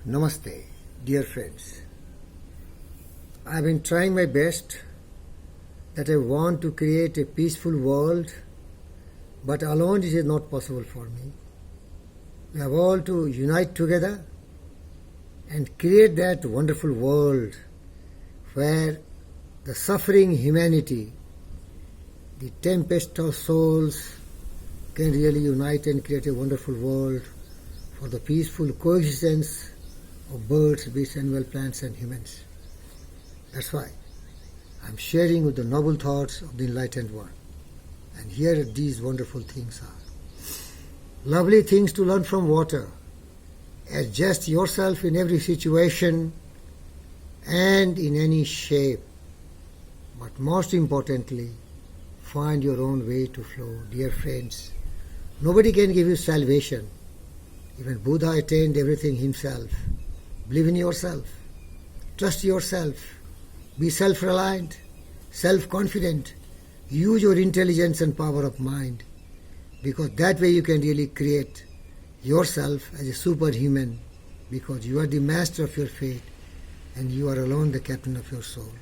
Namaste, dear friends. I've been trying my best that I want to create a peaceful world, but alone it is not possible for me. We have all to unite together and create that wonderful world where the suffering humanity, the tempest of souls can really unite and create a wonderful world for the peaceful coexistence of birds, beasts, animal, plants and humans. That's why I'm sharing with the noble thoughts of the enlightened one. And here these wonderful things are. Lovely things to learn from water. Adjust yourself in every situation and in any shape. But most importantly, find your own way to flow. Dear friends, nobody can give you salvation. Even Buddha attained everything himself. Believe in yourself. Trust yourself. Be self-reliant, self-confident. Use your intelligence and power of mind, because that way you can really create yourself as a superhuman, because you are the master of your fate and you are alone the captain of your soul.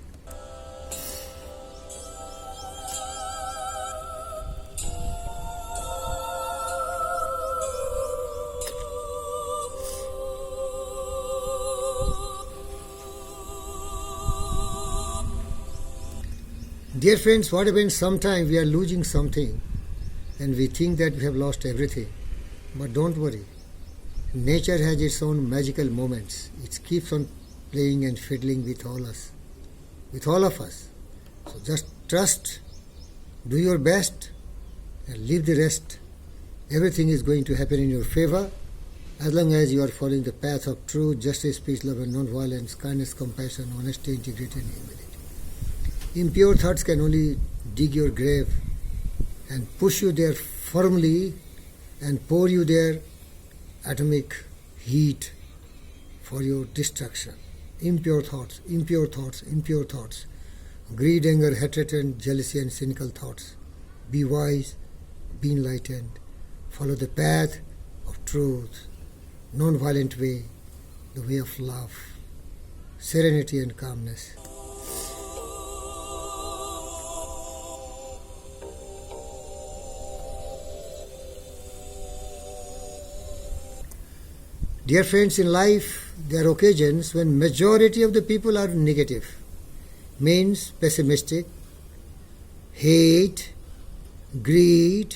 Dear friends, what happens sometimes we are losing something and we think that we have lost everything. But don't worry. Nature has its own magical moments. It keeps on playing and fiddling with all of us. So just trust, do your best and leave the rest. Everything is going to happen in your favor as long as you are following the path of truth, justice, peace, love and non-violence, kindness, compassion, honesty, integrity and humility. Impure thoughts can only dig your grave and push you there firmly and pour you there atomic heat for your destruction. Impure thoughts, impure thoughts, impure thoughts. Greed, anger, hatred and jealousy and cynical thoughts. Be wise, be enlightened. Follow the path of truth, non-violent way, the way of love, serenity and calmness. Dear friends, in life there are occasions when majority of the people are negative, means pessimistic, hate, greed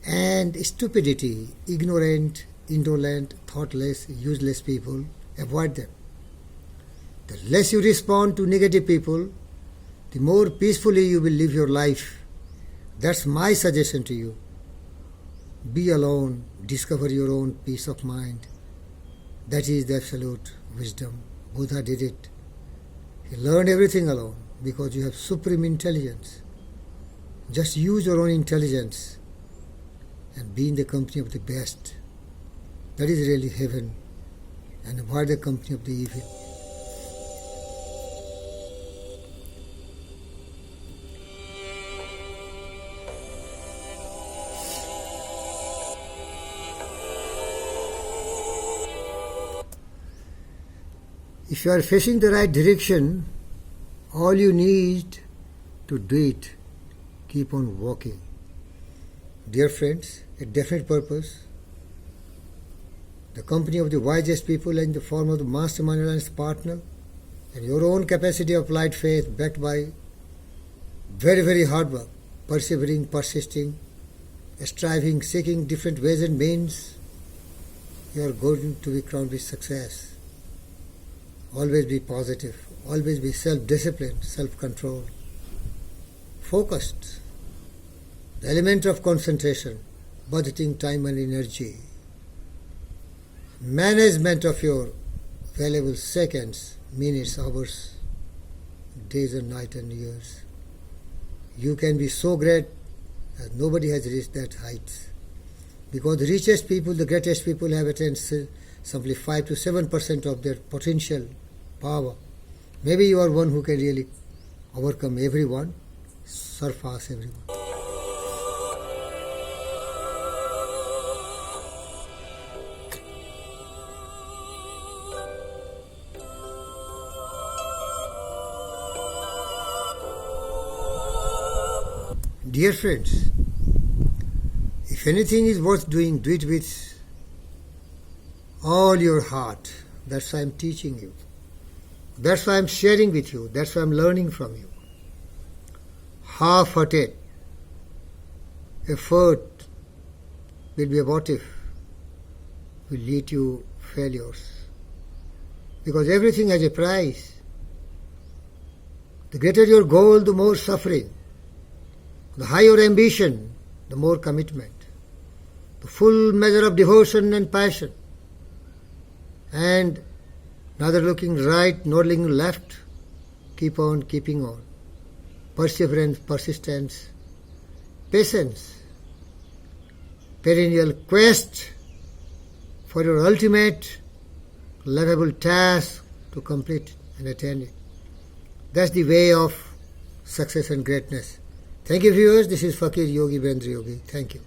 and stupidity, ignorant, indolent, thoughtless, useless people. Avoid them. The less you respond to negative people, the more peacefully you will live your life. That's my suggestion to you. Be alone, discover your own peace of mind. That is the absolute wisdom. Buddha did it. He learned everything alone because you have supreme intelligence. Just use your own intelligence and be in the company of the best. That is really heaven. And avoid the company of the evil. If you are facing the right direction, all you need to do it, keep on walking. Dear friends, a definite purpose, the company of the wisest people in the form of the mastermind alliance partner, and your own capacity of applied faith backed by very, very hard work, persevering, persisting, striving, seeking different ways and means, you are going to be crowned with success. Always be positive, always be self-disciplined, self-controlled, focused. The element of concentration, budgeting time and energy, management of your valuable seconds, minutes, hours, days and nights and years. You can be so great that nobody has reached that height. Because the richest people, the greatest people have attained simply 5 to 7% of their potential power. Maybe you are one who can really overcome everyone, surpass everyone. Dear friends, if anything is worth doing, do it with all your heart. That's why I'm teaching you. That's why I'm sharing with you. That's why I'm learning from you. Half-hearted effort will be abortive, will lead to failures. Because everything has a price. The greater your goal, the more suffering. The higher ambition, the more commitment. The full measure of devotion and passion. And neither looking right nor looking left. Keep on keeping on. Perseverance, persistence, patience, perennial quest for your ultimate lovable task to complete and attain it. That's the way of success and greatness. Thank you, viewers. This is Fakir Yogi Birendra Yogi. Thank you.